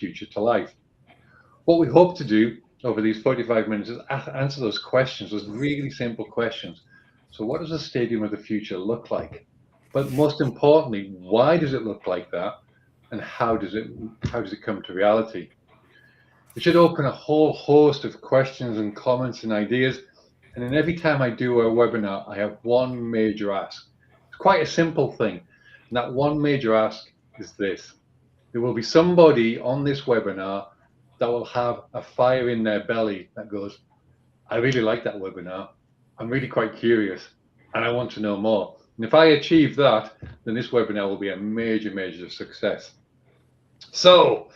future to life. What we hope to do over these 45 minutes is answer those questions, those really simple questions. So what does a stadium of the future look like? But most importantly, why does it look like that? And how does it come to reality? It should open a whole host of questions and comments and ideas. And then every time I do a webinar, I have one major ask. It's quite a simple thing. And that one major ask is this. There will be somebody on this webinar that will have a fire in their belly that goes, I really like that webinar. I'm really quite curious and I want to know more. And if I achieve that, then this webinar will be a major, major success. So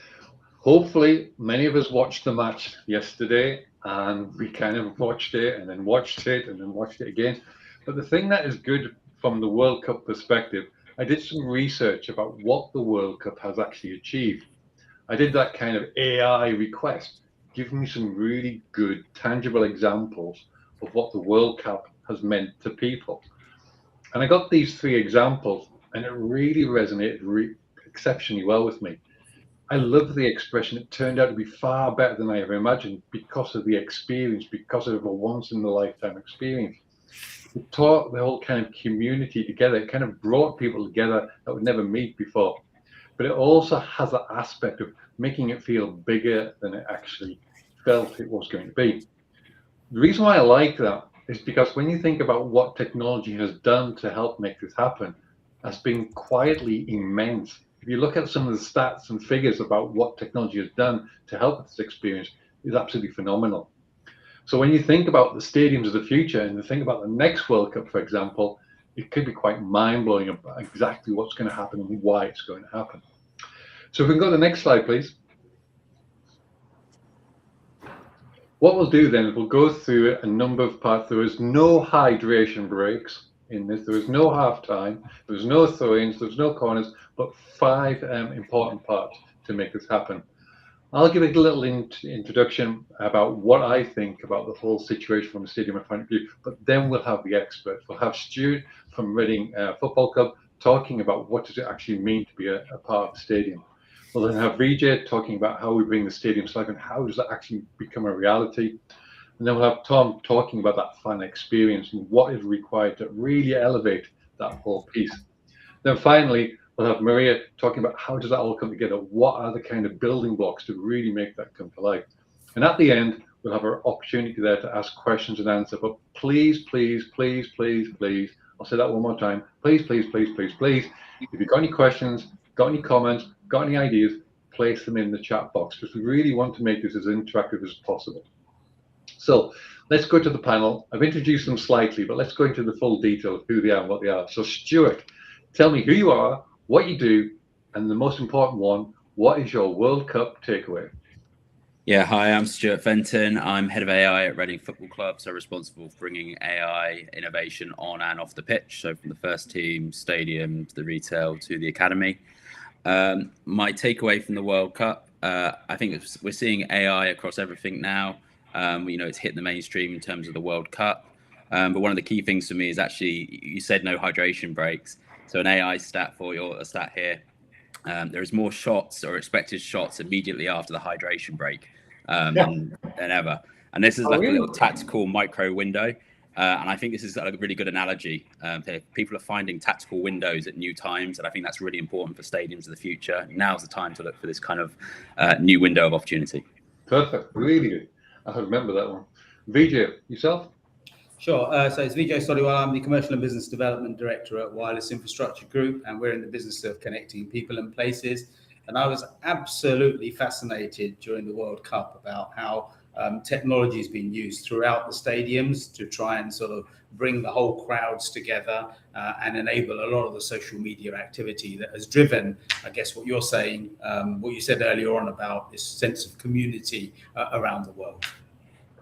hopefully many of us watched the match yesterday, and we kind of watched it and then watched it and then watched it again. But the thing that is good from the World Cup perspective, I did some research about what the World Cup has actually achieved. I did that kind of AI request, give me some really good tangible examples of what the World Cup has meant to people. And I got these three examples and it really resonated exceptionally well with me. I love the expression. It turned out to be far better than I ever imagined because of the experience, because of a once in a lifetime experience. It taught the whole kind of community together. It kind of brought people together that would never meet before. But it also has that aspect of making it feel bigger than it actually felt it was going to be. The reason why I like that is because when you think about what technology has done to help make this happen, has been quietly immense. If you look at some of the stats and figures about what technology has done to help with this experience, is absolutely phenomenal. So when you think about the stadiums of the future and you think about the next World Cup, for example, it could be quite mind-blowing about exactly what's going to happen and why it's going to happen. So if we can go to the next slide, please. What we'll do then is we'll go through a number of parts. There is no hydration breaks in this. There is no halftime. There's no throw-ins. There's no corners, but 5 important parts to make this happen. I'll give a little introduction about what I think about the whole situation from a stadium point of view, but then we'll have the experts. We'll have Stuart from Reading Football Club talking about what does it actually mean to be a part of the stadium. We'll then have Vijay talking about how we bring the stadium to life and how does that actually become a reality. And then we'll have Tom talking about that fan experience and what is required to really elevate that whole piece. Then finally, we'll have Maria talking about how does that all come together? What are the kind of building blocks to really make that come to life? And at the end, we'll have our opportunity there to ask questions and answer. But please, please, please, please, please, I'll say that one more time. Please, please, please, please, please, if you've got any questions, got any comments, got any ideas, place them in the chat box because we really want to make this as interactive as possible. So let's go to the panel. I've introduced them slightly, but let's go into the full detail of who they are and what they are. So Stuart, tell me who you are, what you do, and the most important one, what is your World Cup takeaway? Yeah, hi, I'm Stuart Fenton. I'm head of AI at Reading Football Club, so responsible for bringing AI innovation on and off the pitch, so from the first team, stadium, to the retail, to the academy. My takeaway from the World Cup, I think we're seeing AI across everything now. It's hit the mainstream in terms of the World Cup. But one of the key things for me is actually, you said no hydration breaks. So an AI stat for you, a stat here. There is more shots or expected shots immediately after the hydration break than ever. And this is like a little tactical micro window. And I think this is a really good analogy. People are finding tactical windows at new times. And I think that's really important for stadiums of the future. Now's the time to look for this kind of new window of opportunity. Perfect. Really good. I remember that one. Vijay, yourself? Sure. So it's Vijay Sodiwala. I'm the Commercial and Business Development Director at Wireless Infrastructure Group, and we're in the business of connecting people and places. And I was absolutely fascinated during the World Cup about how technology has been used throughout the stadiums to try and sort of bring the whole crowds together and enable a lot of the social media activity that has driven, I guess, what you're saying, what you said earlier on about this sense of community around the world.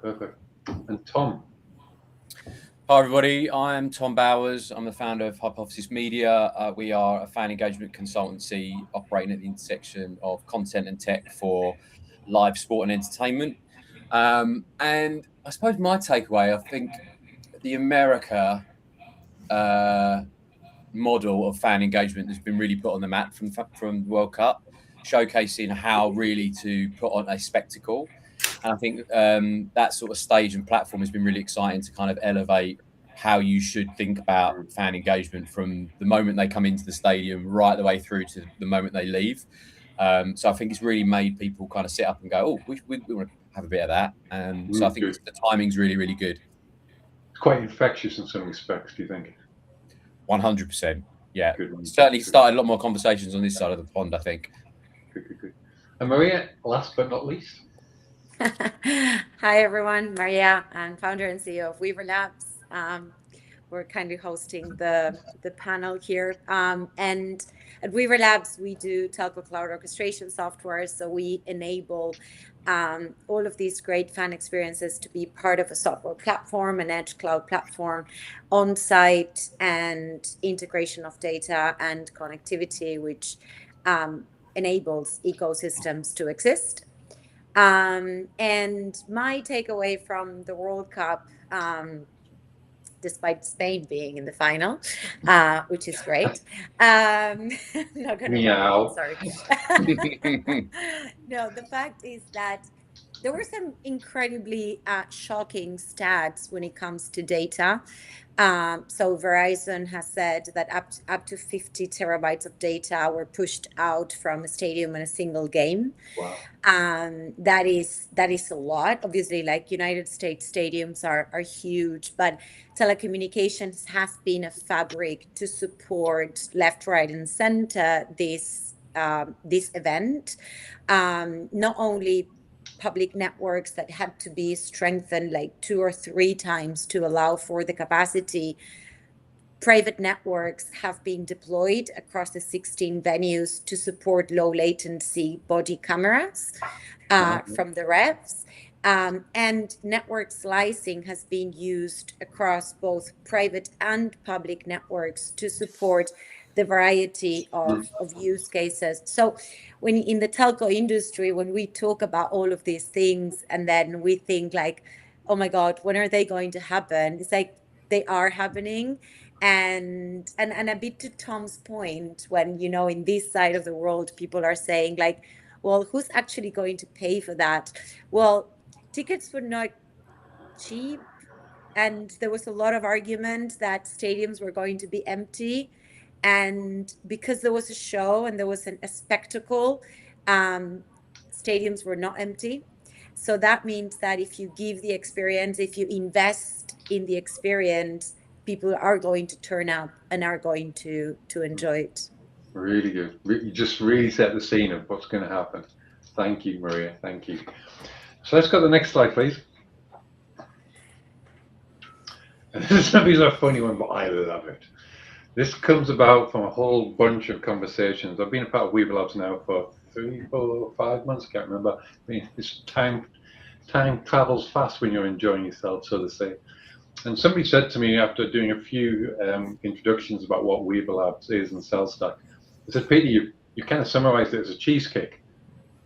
Perfect. And Tom? Hi everybody, I'm Tom Bowers. I'm the founder of Hypothesis Media. We are a fan engagement consultancy operating at the intersection of content and tech for live sport and entertainment. And I suppose my takeaway, I think the America model of fan engagement has been really put on the map from the World Cup. showcasing how really to put on a spectacle. And I think that sort of stage and platform has been really exciting to kind of elevate how you should think about fan engagement from the moment they come into the stadium right the way through to the moment they leave. So I think it's really made people kind of sit up and go, oh, we want to have a bit of that. So I think the timing's really, really good. It's quite infectious in some respects, do you think? 100%. Yeah. Good. Certainly started a lot more conversations on this side of the pond, I think. Good. And Maria, last but not least. Hi, everyone. Maria, I'm founder and CEO of Weaver Labs. We're kindly hosting the panel here. And at Weaver Labs, we do telco cloud orchestration software. So we enable all of these great fan experiences to be part of a software platform, an edge cloud platform, on-site, and integration of data and connectivity, which enables ecosystems to exist. And my takeaway from the World Cup, despite Spain being in the final, which is great. Not gonna Meow. sorry. No, the fact is that there were some incredibly shocking stats when it comes to data. So Verizon has said that up to 50 terabytes of data were pushed out from a stadium in a single game. Wow. That is a lot. Obviously, like United States stadiums are huge, but telecommunications has been a fabric to support left, right, and center this event. Not only public networks that had to be strengthened like 2 or 3 times to allow for the capacity. Private networks have been deployed across the 16 venues to support low latency body cameras from the refs. And network slicing has been used across both private and public networks to support the variety of use cases. So when in the telco industry, when we talk about all of these things and then we think like, oh my God, when are they going to happen? It's like they are happening. And a bit to Tom's point, when, you know, in this side of the world, people are saying like, well, who's actually going to pay for that? Well, tickets were not cheap. And there was a lot of argument that stadiums were going to be empty. And because there was a show and there was a spectacle, stadiums were not empty. So that means that if you give the experience, if you invest in the experience, people are going to turn up and are going to enjoy it. Really good. You just really set the scene of what's going to happen. Thank you, Maria. Thank you. So let's go to the next slide, please. And this is a funny one, but I love it. This comes about from a whole bunch of conversations. I've been a part of Weaver Labs now for 3, 4, 5 months. I can't remember. I mean, it's time travels fast when you're enjoying yourself, so to say. And somebody said to me after doing a few introductions about what Weaver Labs is and CellStack, they said, Peter, you kind of summarized it as a cheesecake.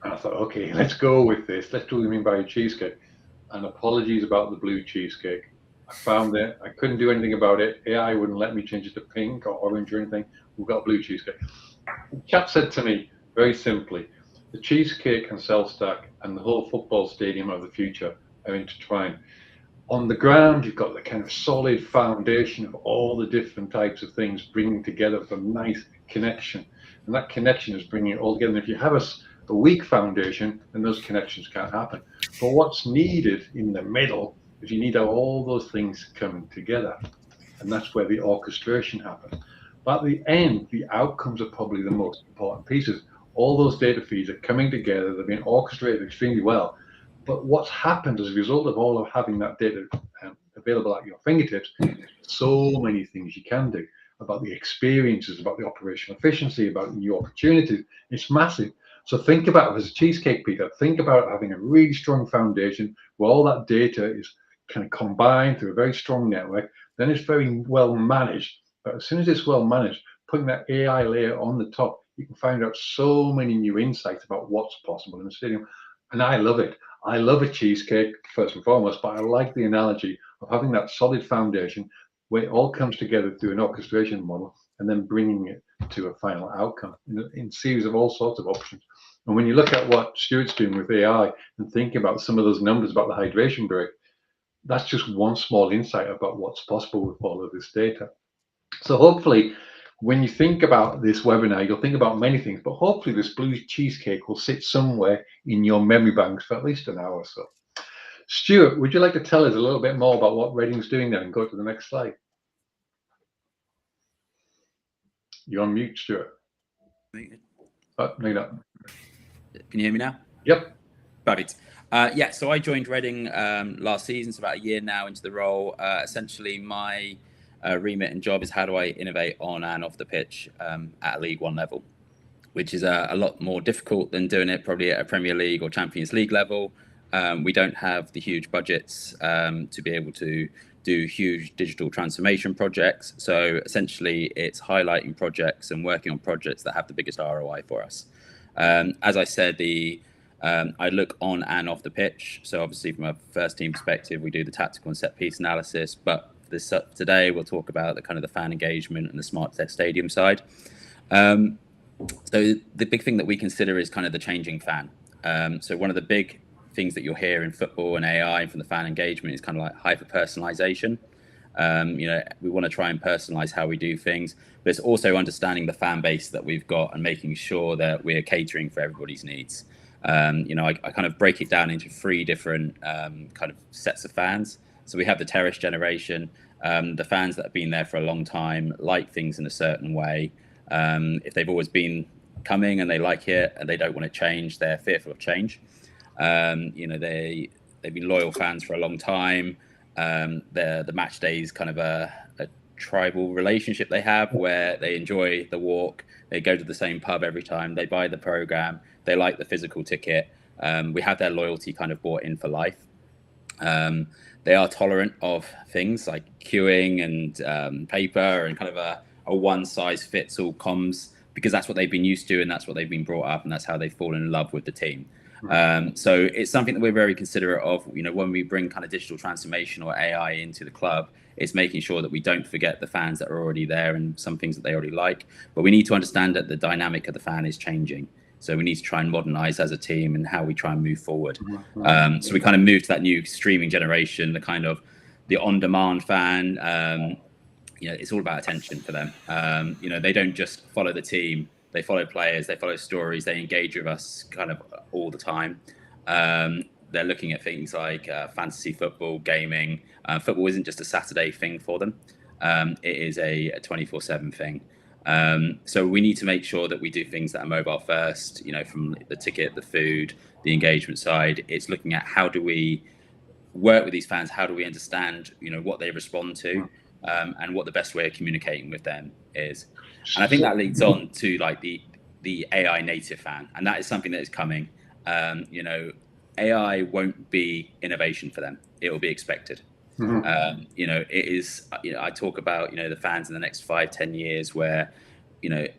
And I thought, okay, let's go with this. Let's do what we mean by a cheesecake. And apologies about the blue cheesecake. I found it. I couldn't do anything about it. AI wouldn't let me change it to pink or orange or anything. We've got blue cheesecake. The chap said to me very simply, the cheesecake and CellStack and the whole football stadium of the future are intertwined. On the ground, you've got the kind of solid foundation of all the different types of things bringing together for nice connection. And that connection is bringing it all together. And if you have a weak foundation, then those connections can't happen. But what's needed in the middle is you need all those things coming together. And that's where the orchestration happens. But at the end, the outcomes are probably the most important pieces. All those data feeds are coming together. They've been orchestrated extremely well. But what's happened as a result of all of having that data available at your fingertips, so many things you can do about the experiences, about the operational efficiency, about new opportunities. It's massive. So think about it as a cheesecake, Peter. Think about having a really strong foundation where all that data is kind of combined through a very strong network. Then it's very well managed. But as soon as it's well managed, putting that AI layer on the top, you can find out so many new insights about what's possible in the stadium. And I love it. I love a cheesecake, first and foremost, but I like the analogy of having that solid foundation where it all comes together through an orchestration model and then bringing it to a final outcome in a series of all sorts of options. And when you look at what Stuart's doing with AI and thinking about some of those numbers about the hydration break, that's just one small insight about what's possible with all of this data. So hopefully, when you think about this webinar, you'll think about many things, but hopefully this blue cheesecake will sit somewhere in your memory banks for at least an hour or so. Stuart, would you like to tell us a little bit more about what Reading's doing there and go to the next slide? You're on mute, Stuart. Oh, no, you're not. Can you hear me now? Yep. Perfect. Yeah, so I joined Reading last season, so about a year now into the role. Essentially, my remit and job is how do I innovate on and off the pitch at a League One level, which is a lot more difficult than doing it probably at a Premier League or Champions League level. We don't have the huge budgets to be able to do huge digital transformation projects. So essentially, it's highlighting projects and working on projects that have the biggest ROI for us. As I said, I look on and off the pitch. So obviously, from a first team perspective, we do the tactical and set piece analysis. But today, we'll talk about the kind of the fan engagement and the smart stadium side. So the big thing that we consider is kind of the changing fan. So one of the big things that you'll hear in football and AI from the fan engagement is kind of like hyper personalization. We want to try and personalize how we do things, but it's also understanding the fan base that we've got and making sure that we're catering for everybody's needs. I kind of break it down into 3 different kind of sets of fans. So we have the terrace generation, the fans that have been there for a long time, like things in a certain way. If they've always been coming and they like it and they don't want to change, they're fearful of change. They've been loyal fans for a long time. The match day is kind of a tribal relationship they have where they enjoy the walk. They go to the same pub every time. They buy the program. They like the physical ticket. We have their loyalty kind of bought in for life. They are tolerant of things like queuing and paper and kind of a one-size-fits-all comms, because that's what they've been used to and that's what they've been brought up and that's how they've fallen in love with the team. So it's something that we're very considerate of. When we bring kind of digital transformation or AI into the club, it's making sure that we don't forget the fans that are already there and some things that they already like. But we need to understand that the dynamic of the fan is changing. So we need to try and modernize as a team and how we try and move forward. So we kind of move to that new streaming generation, the kind of the on-demand fan. It's all about attention for them. They don't just follow the team. They follow players, they follow stories, they engage with us kind of all the time. They're looking at things like fantasy football, gaming. Football isn't just a Saturday thing for them. It is a 24/7 thing. So we need to make sure that we do things that are mobile first, from the ticket, the food, the engagement side. It's looking at how do we work with these fans? How do we understand, what they respond to and what the best way of communicating with them is. And I think that leads on to like the AI native fan. And that is something that is coming. AI won't be innovation for them. It will be expected. It is, I talk about, the fans in the next 5-10 years where, it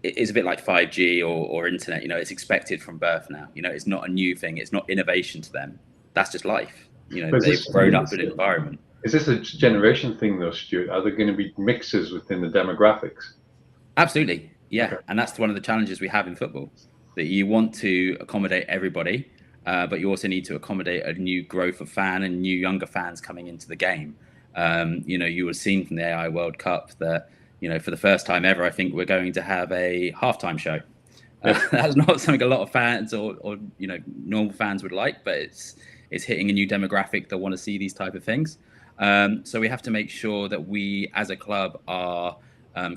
is a bit like 5G or internet, it's expected from birth now. It's not a new thing. It's not innovation to them. That's just life. They've grown up in an environment. Is this a generation thing though, Stuart? Are there going to be mixes within the demographics? Absolutely. Yeah. Okay. And that's one of the challenges we have in football, that you want to accommodate everybody, but you also need to accommodate a new growth of fan and new younger fans coming into the game. You will have seen from the AI World Cup that, for the first time ever, I think we're going to have a halftime show. That's not something a lot of fans or normal fans would like, but it's hitting a new demographic that want to see these type of things. So we have to make sure that we as a club are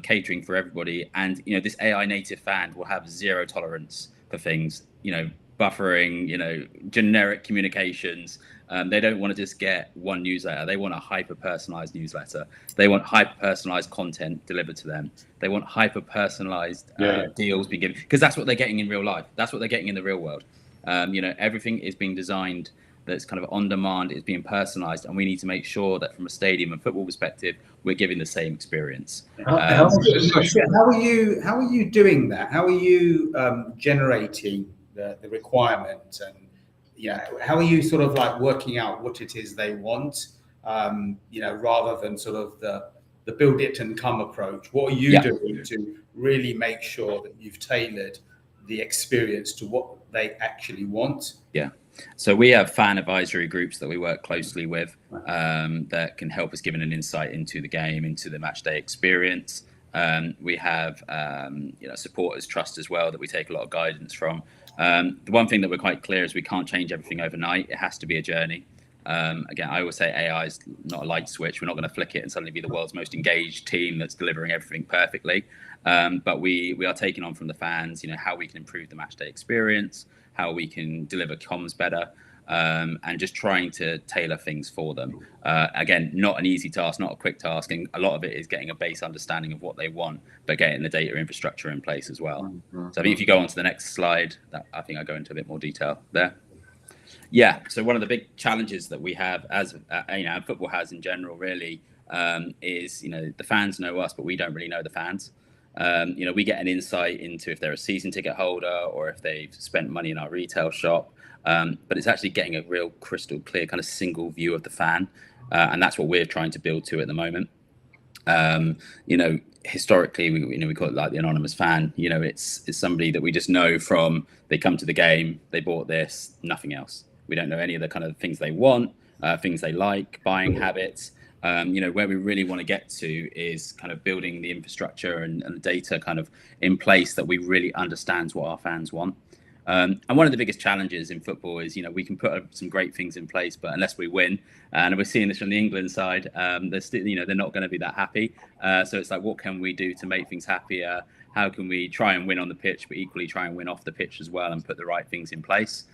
catering for everybody. And, this AI native fan will have zero tolerance for things, buffering, generic communications. They don't want to just get one newsletter. They want a hyper-personalized newsletter. They want hyper-personalized content delivered to them. They want hyper-personalized deals being given, because that's what they're getting in real life. That's what they're getting in the real world. Everything is being designed that's kind of on demand, is being personalized, and we need to make sure that from a stadium and football perspective, we're giving the same experience. How are you doing that? How are you generating the requirement, and how are you sort of like working out what it is they want, rather than sort of the build it and come approach? What are you doing to really make sure that you've tailored the experience to what they actually want? Yeah. So we have fan advisory groups that we work closely with that can help us give an insight into the game, into the match day experience. We have supporters trust as well that we take a lot of guidance from. The one thing that we're quite clear is we can't change everything overnight. It has to be a journey. Again, I always say AI is not a light switch. We're not going to flick it and suddenly be the world's most engaged team that's delivering everything perfectly. But we are taking on from the fans, how we can improve the match day experience, how we can deliver comms better, and just trying to tailor things for them. Again, not an easy task, not a quick task, and a lot of it is getting a base understanding of what they want, but getting the data infrastructure in place as well. So I think if you go on to the next slide, I think I go into a bit more detail there. Yeah, so one of the big challenges that we have, as football has in general, really, is the fans know us, but we don't really know the fans. We get an insight into if they're a season ticket holder or if they've spent money in our retail shop, but it's actually getting a real crystal clear kind of single view of the fan, and that's what we're trying to build to at the moment. Historically, we call it like the anonymous fan. It's somebody that we just know from they come to the game, they bought this, nothing else. We don't know any of the kind of things they want, things they like, buying habits. Where we really want to get to is kind of building the infrastructure and the data kind of in place that we really understands what our fans want. And one of the biggest challenges in football is, we can put some great things in place, but unless we win, and we're seeing this from the England side, they're still, they're not going to be that happy. So it's like, what can we do to make things happier? How can we try and win on the pitch, but equally try and win off the pitch as well and put the right things in place?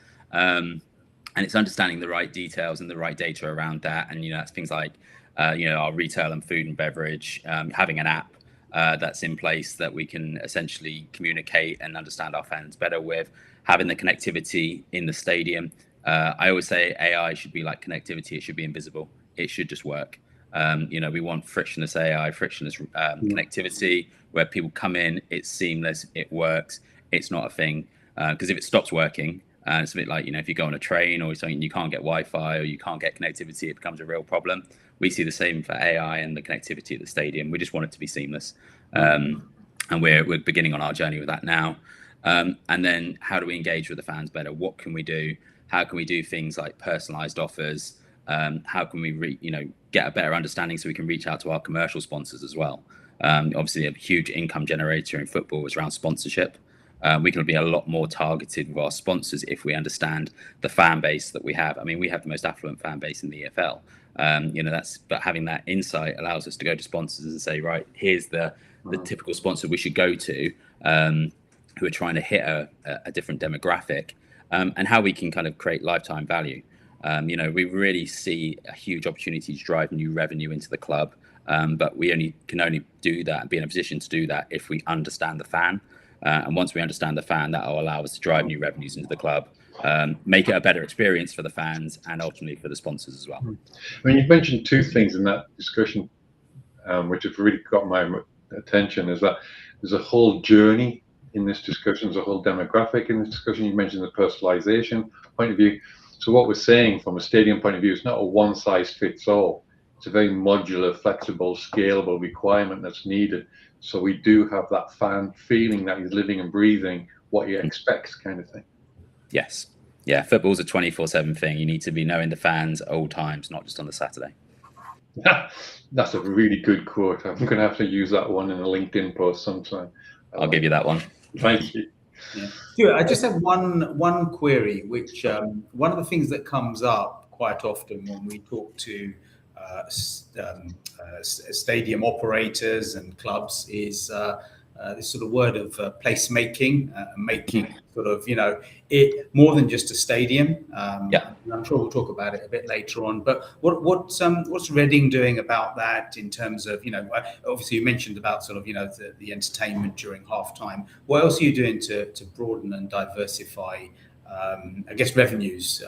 And it's understanding the right details and the right data around that. And, that's things like, our retail and food and beverage, having an app that's in place that we can essentially communicate and understand our fans better with, having the connectivity in the stadium. I always say AI should be like connectivity. It should be invisible. It should just work. We want frictionless AI, frictionless connectivity, where people come in, it's seamless, it works, it's not a thing. Because if it stops working, it's a bit like, if you go on a train or something, you can't get Wi-Fi or you can't get connectivity, it becomes a real problem. We see the same for AI and the connectivity at the stadium. We just want it to be seamless. And we're beginning on our journey with that now. And then how do we engage with the fans better? What can we do? How can we do things like personalized offers? How can we get a better understanding so we can reach out to our commercial sponsors as well? Obviously, a huge income generator in football is around sponsorship. We can be a lot more targeted with our sponsors if we understand the fan base that we have. I mean, we have the most affluent fan base in the EFL. But having that insight allows us to go to sponsors and say, right, here's the typical sponsor we should go to, who are trying to hit a different demographic, and how we can kind of create lifetime value. We really see a huge opportunity to drive new revenue into the club, but we can only do that and be in a position to do that if we understand the fan. And once we understand the fan, that will allow us to drive new revenues into the club, make it a better experience for the fans and ultimately for the sponsors as well. I mean, you've mentioned two things in that discussion, which have really got my attention, is that there's a whole journey in this discussion, there's a whole demographic in this discussion. You mentioned the personalization point of view. So what we're saying from a stadium point of view is not a one size fits all. It's a very modular, flexible, scalable requirement that's needed. So we do have that fan feeling that he's living and breathing what he expects, kind of thing. Yes. Yeah, football's a 24/7 thing. You need to be knowing the fans at all times, not just on the Saturday. That's a really good quote. I'm going to have to use that one in a LinkedIn post sometime. I'll give you that one. Thank you. Yeah. Stuart, I just have one query, which one of the things that comes up quite often when we talk to stadium operators and clubs is this sort of word of placemaking, making sort of, it more than just a stadium. Yeah. I'm sure we'll talk about it a bit later on. But what's Reading doing about that in terms of, obviously you mentioned about sort of, the entertainment during halftime. What else are you doing to broaden and diversify, I guess, revenues?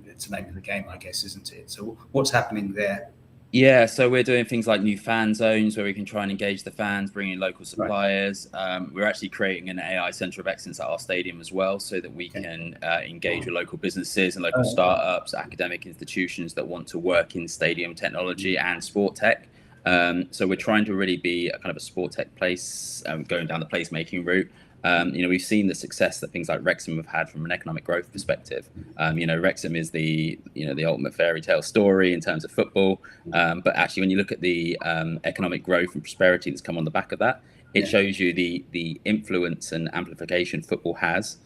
It's the name of the game, I guess, isn't it? So what's happening there? Yeah, so we're doing things like new fan zones where we can try and engage the fans, bring in local suppliers. Right. We're actually creating an AI center of excellence at our stadium as well, so that we can engage with local businesses and local startups, academic institutions that want to work in stadium technology and sport tech. So we're trying to really be a kind of a sport tech place, going down the placemaking route. We've seen the success that things like Wrexham have had from an economic growth perspective. Wrexham is the ultimate fairy tale story in terms of football. But actually, when you look at the economic growth and prosperity that's come on the back of that, it shows you the influence and amplification football has.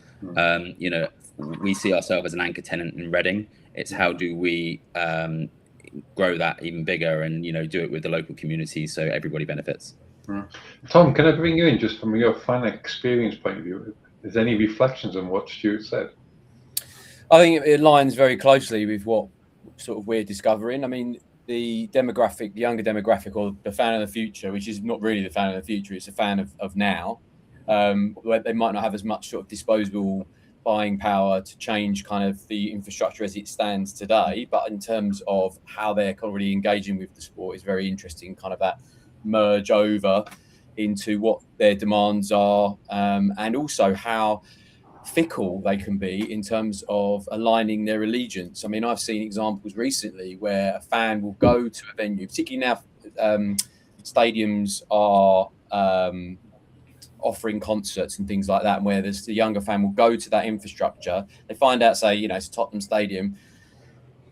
We see ourselves as an anchor tenant in Reading. It's how do we grow that even bigger and do it with the local community so everybody benefits. Tom, can I bring you in just from your fan experience point of view? Is there any reflections on what Stuart said? I think it aligns very closely with what sort of we're discovering. I mean, the demographic, the younger demographic, or the fan of the future, which is not really the fan of the future, it's a fan of now, where they might not have as much sort of disposable buying power to change kind of the infrastructure as it stands today. But in terms of how they're already engaging with the sport is very interesting, kind of that merge over into what their demands are, and also how fickle they can be in terms of aligning their allegiance. I mean, I've seen examples recently where a fan will go to a venue, particularly now stadiums are offering concerts and things like that, and where the younger fan will go to that infrastructure. They find out, say, it's Tottenham Stadium.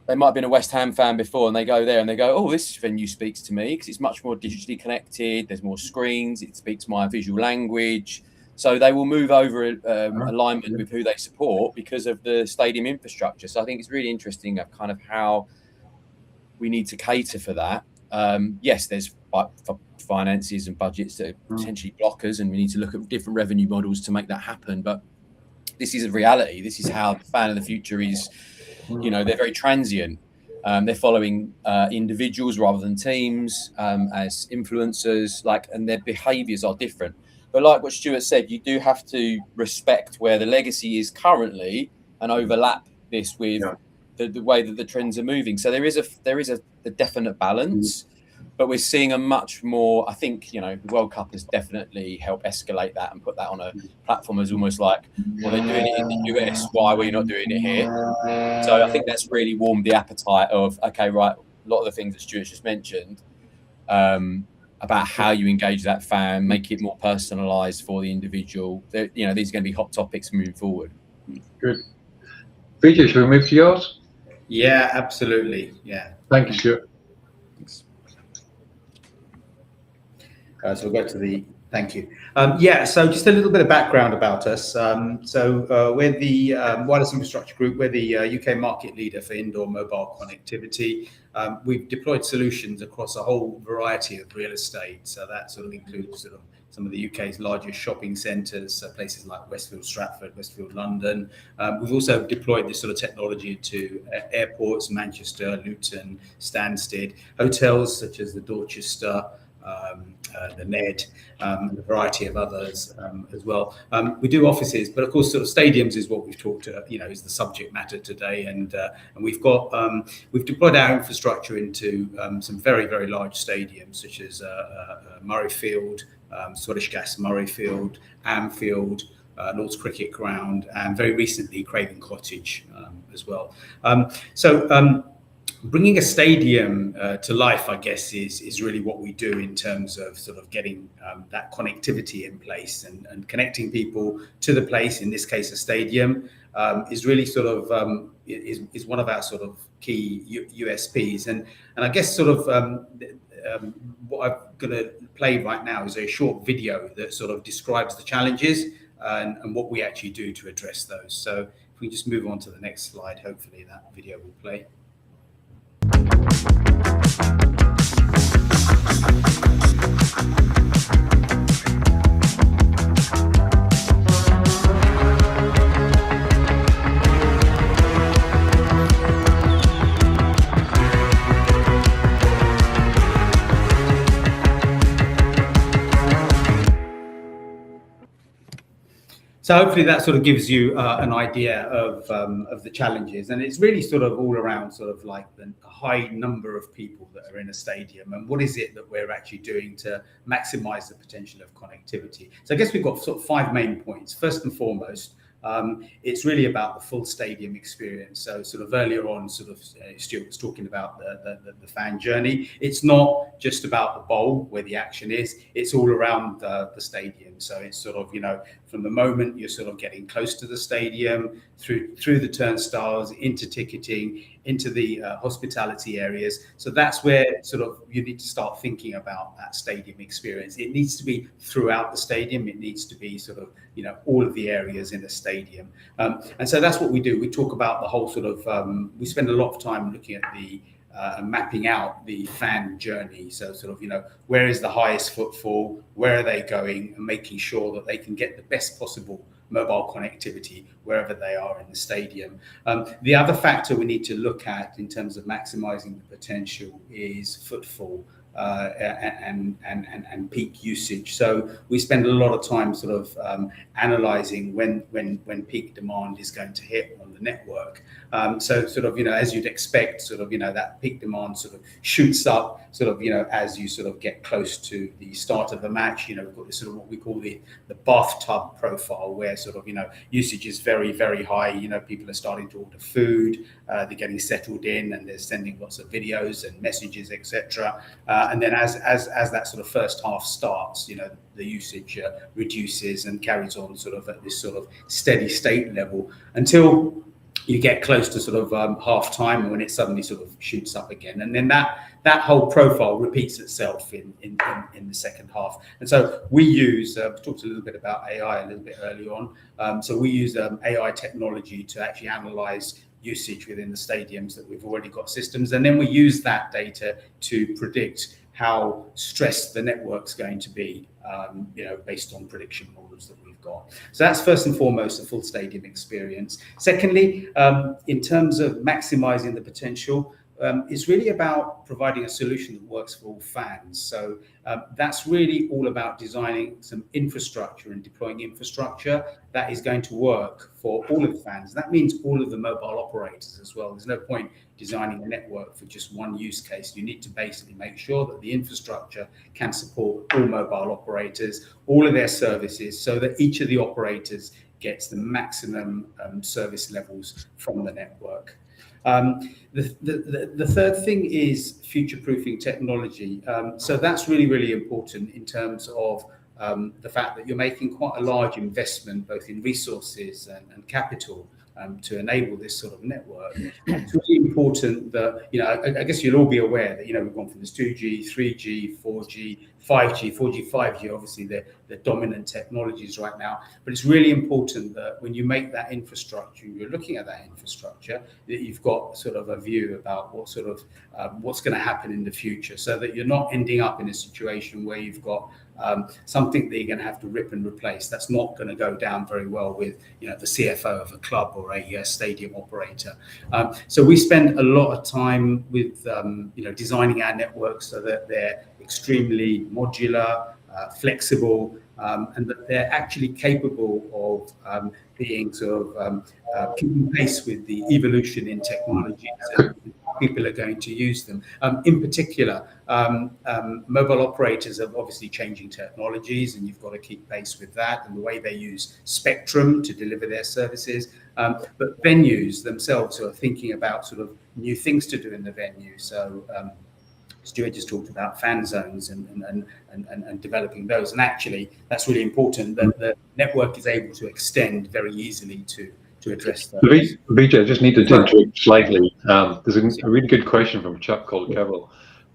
They might have been a West Ham fan before, and they go there and they go, oh, this venue speaks to me because it's much more digitally connected. There's more screens. It speaks my visual language. So they will move over alignment with who they support because of the stadium infrastructure. So I think it's really interesting of kind of how we need to cater for that. Yes, there's finances and budgets that are potentially blockers, and we need to look at different revenue models to make that happen. But this is a reality. This is how the fan of the future is. They're very transient. They're following individuals rather than teams as influencers, and their behaviours are different. But like what Stuart said, you do have to respect where the legacy is currently and overlap this with the way that the trends are moving. So there is a definite balance, but we're seeing a much more. I think the World Cup has definitely helped escalate that and put that on a platform as almost like, well, they're doing it in the US. Why are we not doing it here? So I think that's really warmed the appetite of a lot of the things that Stuart just mentioned. About how you engage that fan, make it more personalised for the individual. These are going to be hot topics moving forward. Good. Vijay, should we move to yours? Yeah, absolutely. Yeah. Thank you, Stuart. Thanks. So we'll go to thank you. So just a little bit of background about us. We're the Wireless Infrastructure Group. We're the UK market leader for indoor mobile connectivity. We've deployed solutions across a whole variety of real estate. So that sort of includes some of the UK's largest shopping centres, places like Westfield Stratford, Westfield London. We've also deployed this sort of technology to airports, Manchester, Luton, Stansted, hotels such as the Dorchester, the Ned, and a variety of others as well. We do offices, but of course, sort of stadiums is what we've talked to, is the subject matter today. And we've deployed our infrastructure into some very, very large stadiums, such as Murrayfield, Scottish Gas Murrayfield, Anfield, Lord's Cricket Ground, and very recently Craven Cottage as well. Bringing a stadium to life, I guess, is really what we do in terms of sort of getting that connectivity in place and connecting people to the place. In this case, a stadium is really sort of is one of our sort of key USPs. And I guess sort of what I'm going to play right now is a short video that sort of describes the challenges and what we actually do to address those. So if we just move on to the next slide, hopefully that video will play. So hopefully that sort of gives you an idea of the challenges, and it's really sort of all around sort of like the high number of people that are in a stadium, and what is it that we're actually doing to maximise the potential of connectivity. So I guess we've got sort of 5 main points. First and foremost, it's really about the full stadium experience. So sort of earlier on, sort of Stuart was talking about the fan journey. It's not just about the bowl where the action is. It's all around the stadium. So it's sort of, from the moment you're sort of getting close to the stadium, through the turnstiles, into ticketing, into the hospitality areas. So that's where sort of you need to start thinking about that stadium experience. It needs to be throughout the stadium. It needs to be sort of, all of the areas in the stadium. And so that's what we do. We talk about the whole sort of, we spend a lot of time looking at the mapping out the fan journey. So sort of, where is the highest footfall? Where are they going? And making sure that they can get the best possible mobile connectivity wherever they are in the stadium. The other factor we need to look at in terms of maximizing the potential is footfall and peak usage. So we spend a lot of time sort of analyzing when peak demand is going to hit on the network. So sort of, as you'd expect, sort of, that peak demand sort of shoots up sort of, as you sort of get close to the start of the match. We've got this sort of what we call the bathtub profile, where sort of, usage is very, very high. People are starting to order food, they're getting settled in, and they're sending lots of videos and messages, etc. And then as that sort of first half starts, the usage reduces and carries on sort of at this sort of steady state level until you get close to sort of half time, when it suddenly sort of shoots up again. And then that whole profile repeats itself in the second half. And so we use, we talked a little bit about AI a little bit early on. So we use AI technology to actually analyze usage within the stadiums that we've already got systems. And then we use that data to predict how stressed the network's going to be, based on prediction models that we've got. So that's first and foremost a full stadium experience. Secondly, in terms of maximizing the potential, it's really about providing a solution that works for all fans. So that's really all about designing some infrastructure and deploying infrastructure that is going to work for all of the fans. That means all of the mobile operators as well. There's no point designing a network for just one use case. You need to basically make sure that the infrastructure can support all mobile operators, all of their services, so that each of the operators gets the maximum service levels from the network. The third thing is future-proofing technology. So that's really, really important in terms of the fact that you're making quite a large investment, both in resources and capital, to enable this sort of network. It's really important that, I guess you'll all be aware that, we've gone from this 2G, 3G, 4G, 5G, 4G, 5G, obviously the dominant technologies right now. But it's really important that when you make that infrastructure, you're looking at that infrastructure, that you've got sort of a view about what sort of what's going to happen in the future, so that you're not ending up in a situation where you've got something that you're going to have to rip and replace. That's not going to go down very well with, the CFO of a club or a stadium operator. So we spend a lot of time with, designing our networks so that they're extremely modular, flexible, and that they're actually capable of being sort of keeping pace with the evolution in technologies and people are going to use them. In particular, mobile operators are obviously changing technologies, and you've got to keep pace with that and the way they use spectrum to deliver their services. But venues themselves are thinking about sort of new things to do in the venue. So Stuart just talked about fan zones and developing those. And actually, that's really important, that the network is able to extend very easily to address those. Vijay, I just need to interrupt slightly. There's a really good question from a chap called Kevil,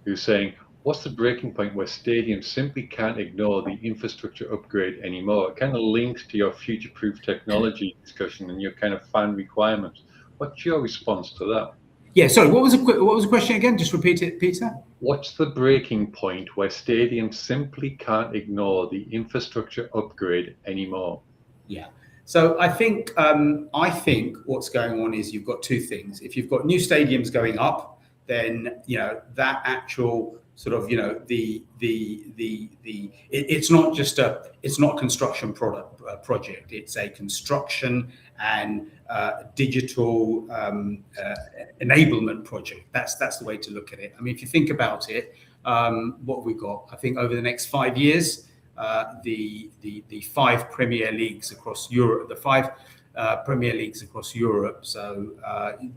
who's saying, what's the breaking point where stadiums simply can't ignore the infrastructure upgrade anymore? It kind of links to your future-proof technology discussion and your kind of fan requirements. What's your response to that? Yeah, sorry, what was the question again? Just repeat it, Peter. What's the breaking point where stadiums simply can't ignore the infrastructure upgrade anymore? Yeah. So I think what's going on is you've got two things. If you've got new stadiums going up, then that actual sort of it's not just it's not a construction project. It's a construction and digital enablement project. That's the way to look at it. I mean, if you think about it, what have we got? I think over the next 5 years, the 5 Premier Leagues across Europe, Premier Leagues across Europe. So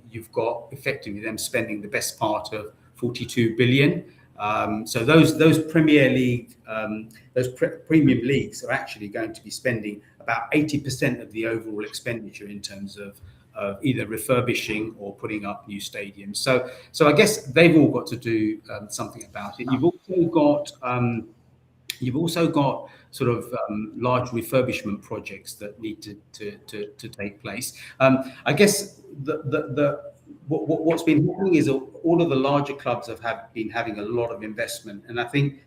you've got effectively them spending the best part of 42 billion. So those Premier League, those premium leagues are actually going to be spending about 80% of the overall expenditure in terms of either refurbishing or putting up new stadiums. So I guess they've all got to do something about it. You've also got sort of large refurbishment projects that need to take place. I guess what's been happening is all of the larger clubs have been having a lot of investment, and I think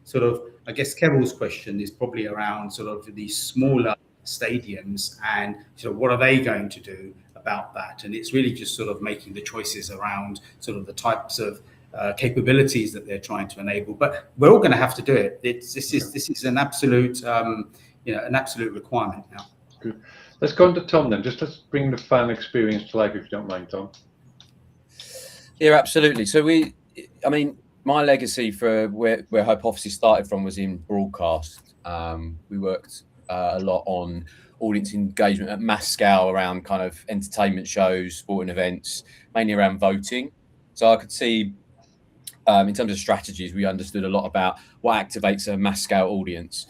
I guess Kevil's question is probably around sort of these smaller stadiums and sort of what are they going to do about that, and it's really just sort of making the choices around sort of the types of capabilities that they're trying to enable. But we're all going to have to do it. This is an absolute an absolute requirement now. Good. Let's go on to Tom then. Let's bring the fan experience to life, if you don't mind, Tom. Yeah, absolutely. So my legacy for where Hypothesis started from was in broadcast. We worked a lot on audience engagement at mass scale around kind of entertainment shows, sporting events, mainly around voting. So I could see in terms of strategies, we understood a lot about what activates a mass scale audience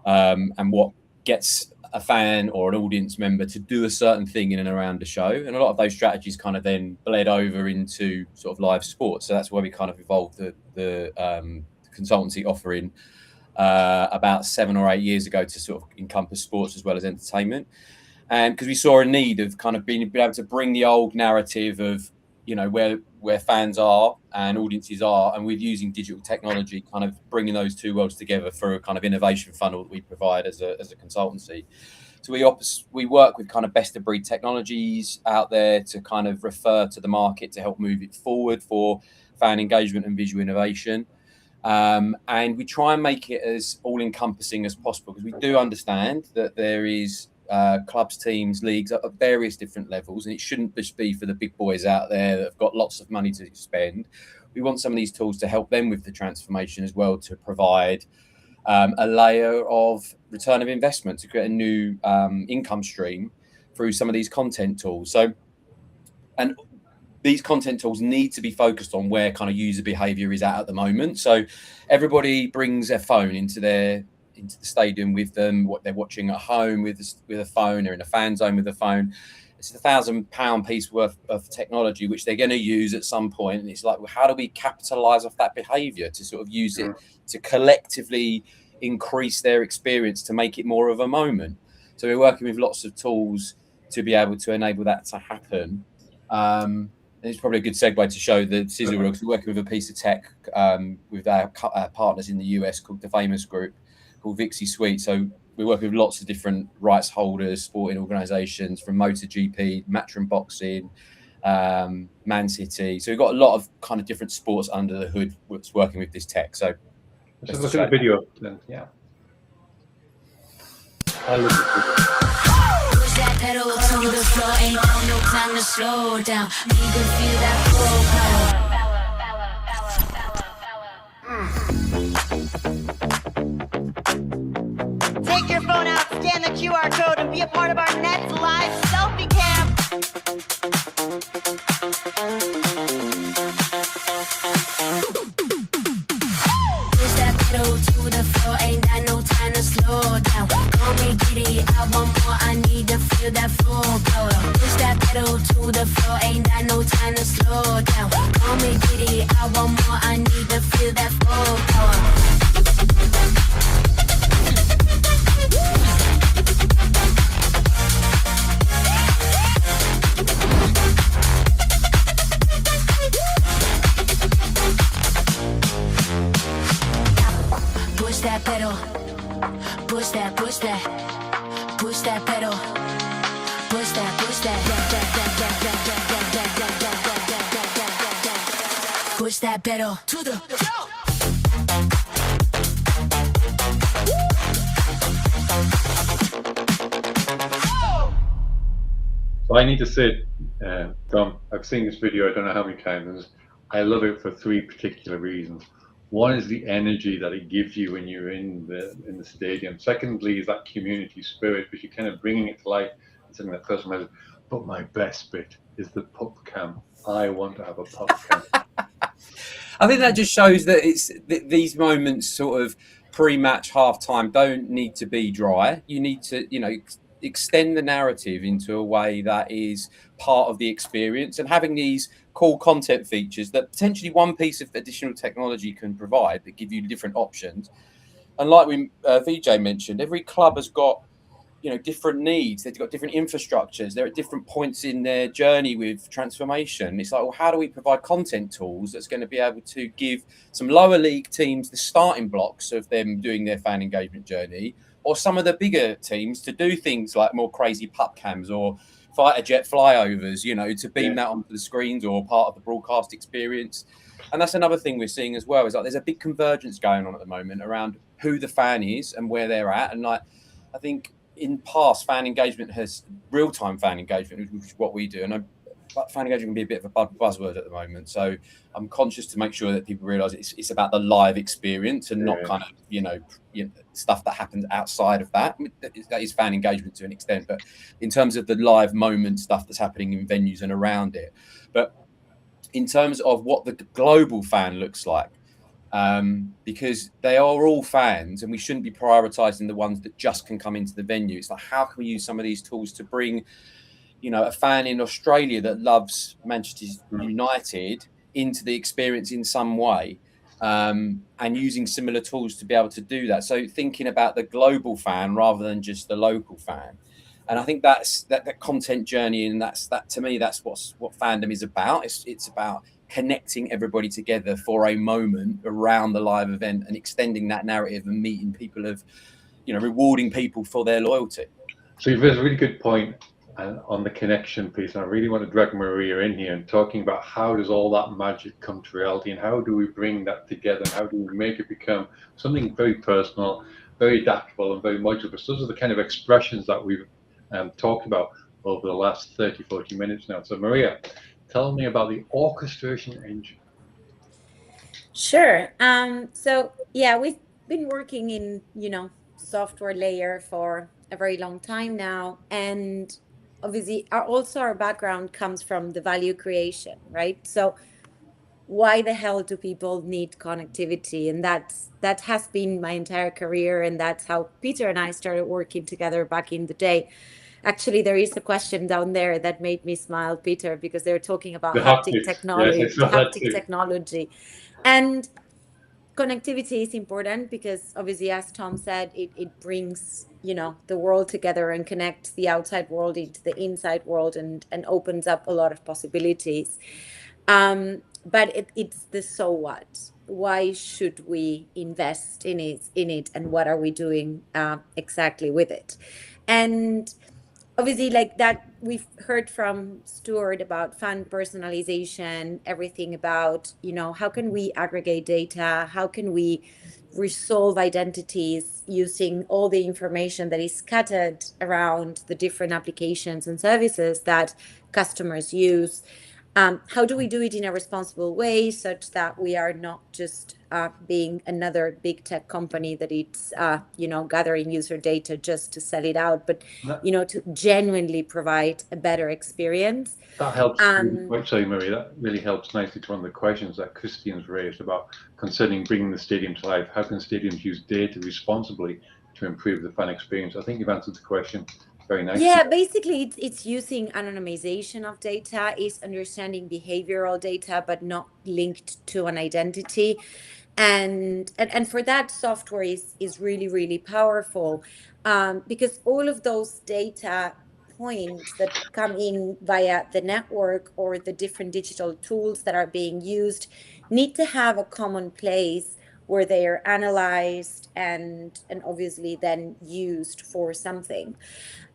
and what gets a fan or an audience member to do a certain thing in and around the show. And a lot of those strategies kind of then bled over into sort of live sports. So that's where we kind of evolved the consultancy offering about 7 or 8 years ago to sort of encompass sports as well as entertainment. And because we saw a need of kind of being able to bring the old narrative of, where fans are and audiences are, and with using digital technology, kind of bringing those two worlds together for a kind of innovation funnel that we provide as a consultancy. So we work with kind of best of breed technologies out there to kind of refer to the market to help move it forward for fan engagement and visual innovation. And we try and make it as all encompassing as possible, because we do understand that there is clubs, teams, leagues at various different levels, and it shouldn't just be for the big boys out there that have got lots of money to spend. We want some of these tools to help them with the transformation as well, to provide a layer of return of investment, to create a new income stream through some of these content tools. And these content tools need to be focused on where kind of user behavior is at the moment. So everybody brings their phone into the stadium with them, what they're watching at home with a phone, or in a fan zone with a phone. It's £1,000 piece worth of technology which they're going to use at some point, and it's like, well, how do we capitalize off that behavior to sort of use it to collectively increase their experience, to make it more of a moment? So we're working with lots of tools to be able to enable that to happen. And it's probably a good segue to show the sizzle reel, because we're working with a piece of tech with our partners in the US called the Famous Group, called Vixie Suite. So we work with lots of different rights holders, sporting organisations, from MotoGP, Matchroom Boxing, Man City. So we've got a lot of kind of different sports under the hood that's working with this tech. So let's look at the video then. Yeah. I look at the video. Push that pedal to the floor, ain't no time to slow down. You can feel that full power. Take your phone out, scan the QR code, and be a part of our next live selfie cam. Push that pedal to the floor, ain't got no time to slow down. Call me giddy, I want more, I need to feel that full power. Push that pedal to the floor, ain't got no time to slow down. Call me giddy, I want more, I need to feel that full power. Push that pedal, push that, push that, push that pedal, push that, push that, push that pedal to the floor. So I need to say, Tom, I've seen this video I don't know how many times. I love it for 3 particular reasons. One is the energy that it gives you when you're in the stadium. Secondly is that community spirit, because you're kind of bringing it to life. And something that person says, but my best bit is the pup cam. I want to have a pup cam. I think that just shows that it's these moments, sort of pre-match, half-time, don't need to be dry. You need to, extend the narrative into a way that is part of the experience, and having these cool content features that potentially one piece of additional technology can provide that give you different options. And like Vijay mentioned, every club has got different needs. They've got different infrastructures. They're at different points in their journey with transformation. It's like, well, how do we provide content tools that's going to be able to give some lower league teams the starting blocks of them doing their fan engagement journey, or some of the bigger teams to do things like more crazy pup cams or fighter jet flyovers, to beam that onto the screens or part of the broadcast experience. And that's another thing we're seeing as well, is like there's a big convergence going on at the moment around who the fan is and where they're at. And like, I think in past, fan engagement has real-time fan engagement, which is what we do. And fan engagement can be a bit of a buzzword at the moment. So I'm conscious to make sure that people realize it's about the live experience and not kind of, stuff that happens outside of that. That is fan engagement to an extent, but in terms of the live moment stuff that's happening in venues and around it. But in terms of what the global fan looks like, because they are all fans and we shouldn't be prioritizing the ones that just can come into the venue. It's like, how can we use some of these tools to bring, a fan in Australia that loves Manchester United into the experience in some way, and using similar tools to be able to do that. So thinking about the global fan rather than just the local fan. And I think that's that content journey, and that to me, that's what fandom is about. It's about connecting everybody together for a moment around the live event and extending that narrative and meeting people rewarding people for their loyalty. So you've raised a really good point on the connection piece, and I really want to drag Maria in here and talking about how does all that magic come to reality, and how do we bring that together, and how do we make it become something very personal, very adaptable, and very modular. So those are the kind of expressions that we've talked about over the last 30-40 minutes now. So Maria, tell me about the orchestration engine. Sure. So yeah, we've been working in, software layer for a very long time now. And obviously our background comes from the value creation, right? So why the hell do people need connectivity? And that has been my entire career. And that's how Peter and I started working together back in the day. Actually, there is a question down there that made me smile, Peter, because they're talking about haptic technology. And connectivity is important because obviously, as Tom said, it brings, the world together and connects the outside world into the inside world and opens up a lot of possibilities. But it's the so what? Why should we invest in it? And what are we doing exactly with it? And obviously, like that, we've heard from Stuart about fan personalization, everything about, how can we aggregate data? How can we resolve identities using all the information that is scattered around the different applications and services that customers use? How do we do it in a responsible way such that we are not just being another big tech company that it's, gathering user data just to sell it out, but, to genuinely provide a better experience? That helps. Sorry, Marie, that really helps nicely to one of the questions that Christian's raised about concerning bringing the stadium to life. How can stadiums use data responsibly to improve the fan experience? I think you've answered the question very nicely. Yeah, basically it's using anonymization of data, is understanding behavioral data, but not linked to an identity. And for that, software is really, really powerful, because all of those data points that come in via the network or the different digital tools that are being used need to have a common place where they are analyzed and obviously then used for something.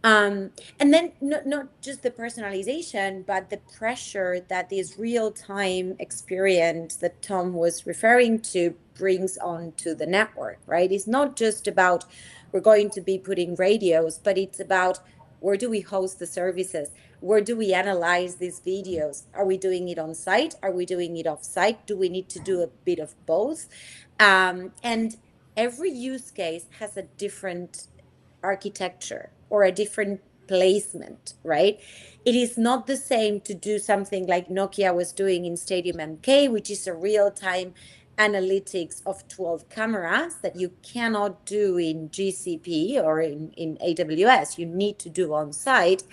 And then not just the personalization, but the pressure that this real-time experience that Tom was referring to brings onto the network, right? It's not just about we're going to be putting radios, but it's about where do we host the services? Where do we analyze these videos? Are we doing it on site? Are we doing it off site? Do we need to do a bit of both? And every use case has a different architecture or a different placement, right? It is not the same to do something like Nokia was doing in Stadium MK, which is a real-time analytics of 12 cameras that you cannot do in GCP or in AWS. You need to do on site.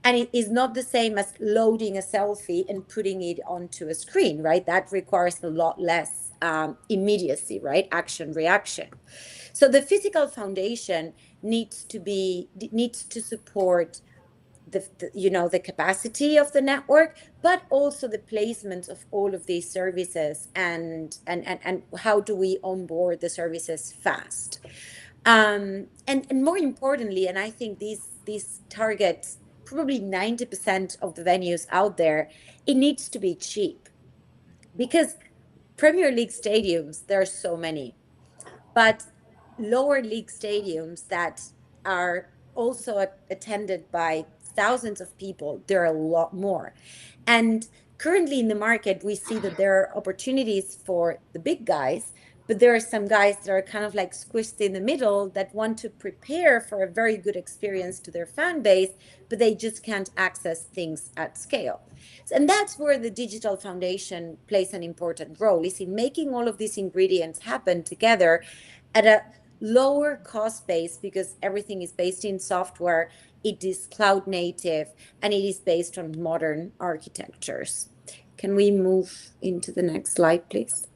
And it is not the same as loading a selfie and putting it onto a screen, right? That requires a lot less immediacy, right? Action, reaction. So the physical foundation needs to support the capacity of the network, but also the placement of all of these services and how do we onboard the services fast. And more importantly, and I think these targets probably 90% of the venues out there, it needs to be cheap, because Premier League stadiums, there are so many, but lower league stadiums that are also attended by thousands of people, there are a lot more. And currently in the market, we see that there are opportunities for the big guys, but there are some guys that are kind of like squished in the middle that want to prepare for a very good experience to their fan base, but they just can't access things at scale. And that's where the digital foundation plays an important role, is in making all of these ingredients happen together at a lower cost base, because everything is based in software, it is cloud native, and it is based on modern architectures. Can we move into the next slide, please?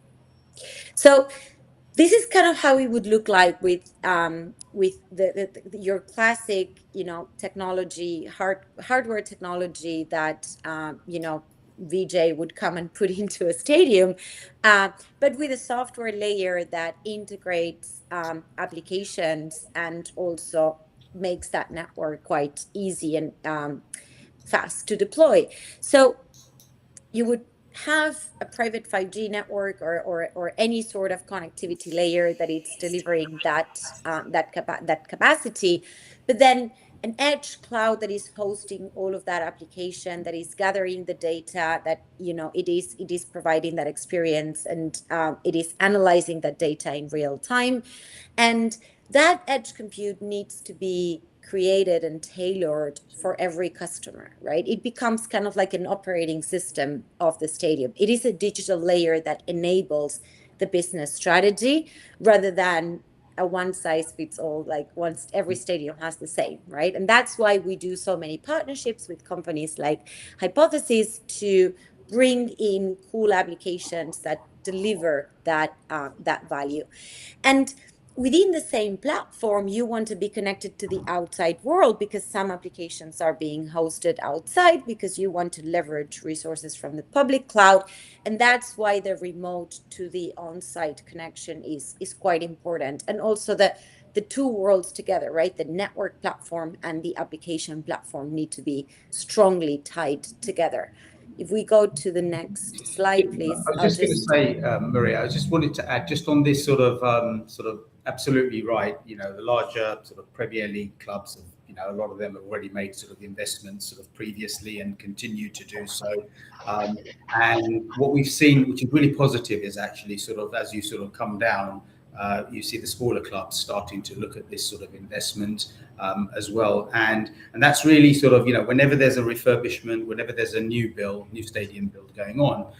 So this is kind of how it would look like with your classic, technology, hardware technology that Vijay would come and put into a stadium, but with a software layer that integrates applications and also makes that network quite easy and fast to deploy. So you would have a private 5G network or any sort of connectivity layer that it's delivering that capacity, but then an edge cloud that is hosting all of that application, that is gathering the data, that it is providing that experience, and it is analyzing that data in real time. And that edge compute needs to be created and tailored for every customer, right? It becomes kind of like an operating system of the stadium. It is a digital layer that enables the business strategy rather than a one size fits all, like once every stadium has the same, right? And that's why we do so many partnerships with companies like Hypothesis to bring in cool applications that deliver that value. And within the same platform, you want to be connected to the outside world, because some applications are being hosted outside, because you want to leverage resources from the public cloud. And that's why the remote to the on-site connection is quite important. And also the two worlds together, right? The network platform and the application platform need to be strongly tied together. If we go to the next slide, please. I was just going to say, Maria, I just wanted to add, just on this sort of absolutely right. The larger sort of Premier League clubs have, a lot of them have already made sort of investments sort of previously and continue to do so. And what we've seen, which is really positive, is actually sort of as you sort of come down, you see the smaller clubs starting to look at this sort of investment as well. And that's really sort of, whenever there's a refurbishment, whenever there's a new stadium build going on,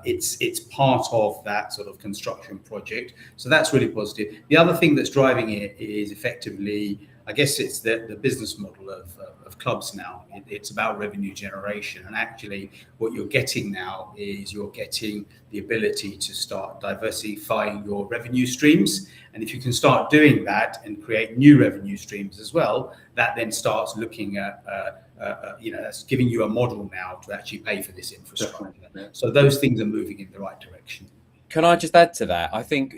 it's part of that sort of construction project. So that's really positive. The other thing that's driving it is effectively, I guess it's the business model of clubs now. It's about revenue generation. And actually what you're getting now is you're getting the ability to start diversifying your revenue streams. And if you can start doing that and create new revenue streams as well, that then starts looking at, that's giving you a model now to actually pay for this infrastructure. Yeah. So those things are moving in the right direction. Can I just add to that? I think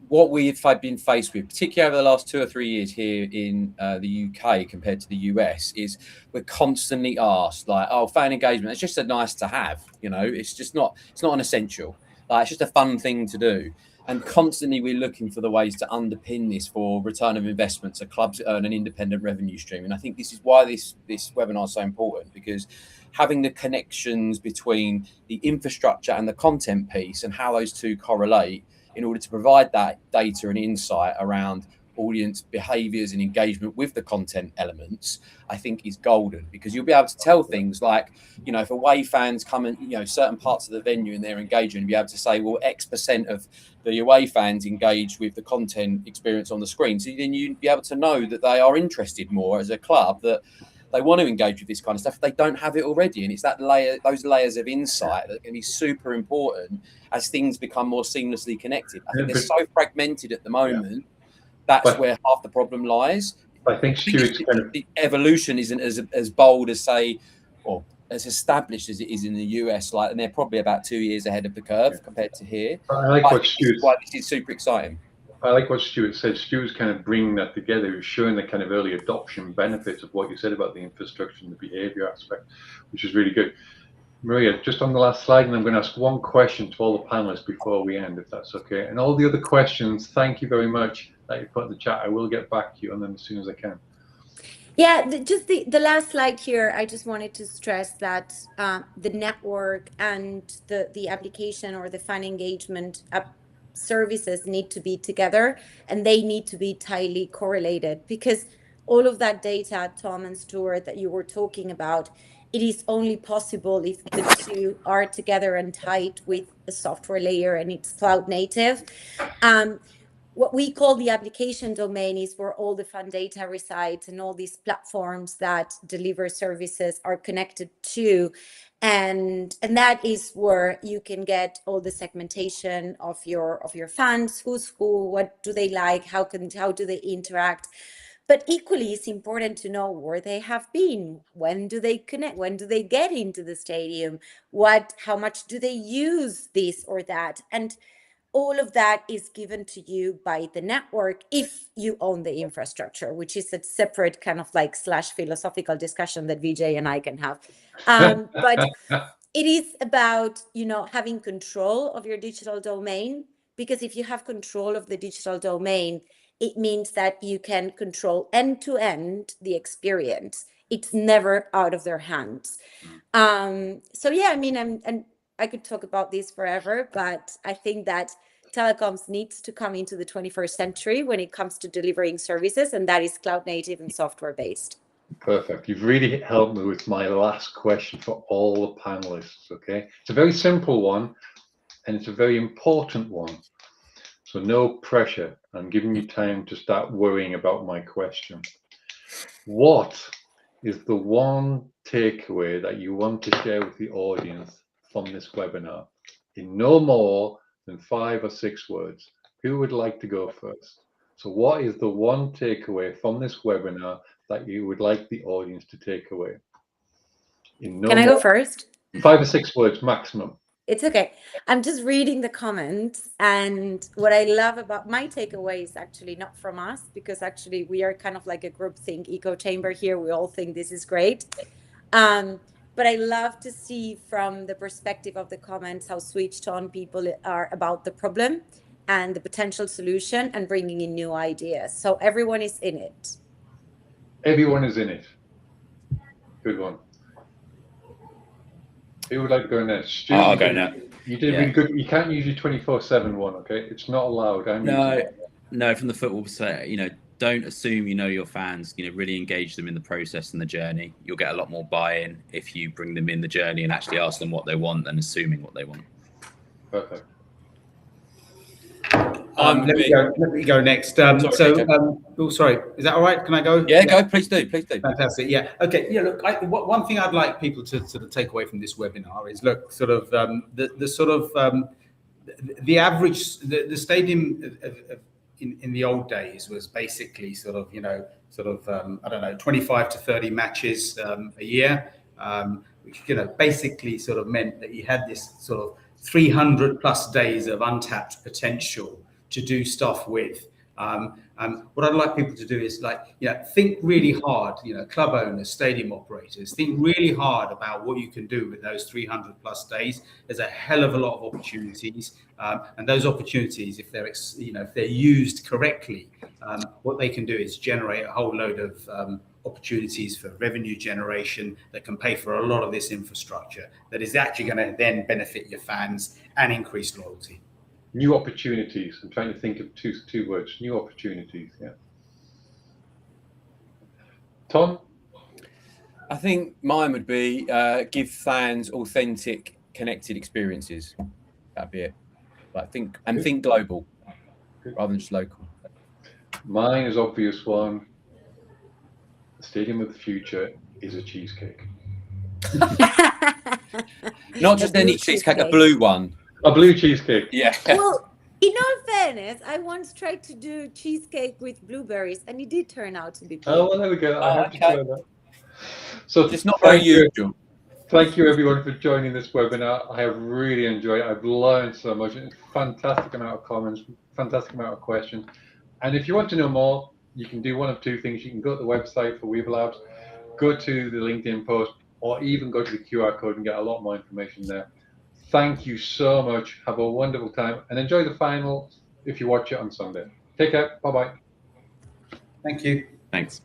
what we've been faced with, particularly over the last 2 or 3 years here in the UK compared to the US, is we're constantly asked, like, oh, fan engagement, it's just a nice to have, it's just not, it's not an essential. Like, it's just a fun thing to do. And constantly we're looking for the ways to underpin this for return of investment, so clubs earn an independent revenue stream. And I think this is why this webinar is so important, because having the connections between the infrastructure and the content piece and how those two correlate in order to provide that data and insight around audience behaviors and engagement with the content elements, I think is golden, because you'll be able to tell things like, you know, if away fans come in, you know, certain parts of the venue and they're engaging, be able to say, well, X% of the away fans engage with the content experience on the screen. So then you'd be able to know that they are interested more as a club, that they want to engage with this kind of stuff. They don't have it already. And it's that layer, those layers of insight that can be super important as things become more seamlessly connected. I think they're so fragmented at the moment. That's where half the problem lies. I think Stuart's kind of... the evolution isn't as bold as, say, or as established as it is in the US. Like, and they're probably about 2 years ahead of the curve compared to here. I like what Stuart's... This is super exciting. I like what Stuart said. Stuart's kind of bringing that together. He's showing the kind of early adoption benefits of what you said about the infrastructure and the behavior aspect, which is really good. Maria, just on the last slide, and I'm going to ask one question to all the panelists before we end, if that's okay. And all the other questions, thank you very much that you put in the chat. I will get back to you on them as soon as I can. Yeah, just the last slide here, I just wanted to stress that the network and the application or the fan engagement services need to be together, and they need to be tightly correlated, because all of that data, Tom and Stuart, that you were talking about, it is only possible if the two are together and tied with a software layer and it's cloud native. What we call the application domain is where all the fan data resides and all these platforms that deliver services are connected to. And that is where you can get all the segmentation of your fans, who's who, what do they like, how do they interact. But equally, it's important to know where they have been, when do they connect, when do they get into the stadium, how much do they use this or that. And all of that is given to you by the network if you own the infrastructure, which is a separate kind of like / philosophical discussion that Vijay and I can have. But it is about, you know, having control of your digital domain, because if you have control of the digital domain, it means that you can control end-to-end the experience. It's never out of their hands. So yeah, I mean, and I could talk about this forever, but I think that telecoms needs to come into the 21st century when it comes to delivering services, and that is cloud native and software based. Perfect. You've really helped me with my last question for all the panelists, okay? It's a very simple one, and it's a very important one. So no pressure. I'm giving you time to start worrying about my question. What is the one takeaway that you want to share with the audience from this webinar in no more than 5 or 6 words? Who would like to go first? So what is the one takeaway from this webinar that you would like the audience to take away? Can I go first? 5 or 6 words maximum. It's okay. I'm just reading the comments, and what I love about my takeaway is actually not from us, because actually we are kind of like a group think echo chamber here. We all think this is great. But I love to see from the perspective of the comments how switched on people are about the problem and the potential solution and bringing in new ideas. So everyone is in it. Everyone is in it. Good one. Who would like to go next? Stu, I'll go now. You did really good. You can't use your 24/7 one, okay? It's not allowed. No, from the football perspective, you know, don't assume you know your fans. You know, really engage them in the process and the journey. You'll get a lot more buy-in if you bring them in the journey and actually ask them what they want than assuming what they want. Perfect. Let me go next. Sorry, is that all right? Can I go? Yeah, go. Please do. Fantastic. Yeah. Okay. Yeah. Look, one thing I'd like people to sort of take away from this webinar is, look, sort of the average, the stadium in the old days was basically sort of, I don't know, 25 to 30 matches a year, which, basically sort of meant that you had this sort of 300 plus days of untapped potential to do stuff with. What I'd like people to do is think really hard, club owners, stadium operators, think really hard about what you can do with those 300 plus days. There's a hell of a lot of opportunities, and those opportunities, if they're used correctly, what they can do is generate a whole load of opportunities for revenue generation that can pay for a lot of this infrastructure that is actually going to then benefit your fans and increase loyalty. New opportunities. I'm trying to think of two words. New opportunities. Yeah. Tom? I think mine would be give fans authentic, connected experiences. That'd be it. Like think global rather than just local. Mine is obvious one. The stadium of the future is a cheesecake. Not just any cheesecake, a blue one. A blue cheesecake. Yeah. Well, in all fairness, I once tried to do cheesecake with blueberries, and it did turn out to be blue. Oh, well, there we go. I have to try that. So It's not very usual. Thank you, everyone, for joining this webinar. I have really enjoyed it. I've learned so much. It's a fantastic amount of comments, fantastic amount of questions. And if you want to know more, you can do one of two things. You can go to the website for Weaver Labs, go to the LinkedIn post, or even go to the QR code and get a lot more information there. Thank you so much. Have a wonderful time and enjoy the final if you watch it on Sunday. Take care. Bye-bye. Thank you. Thanks.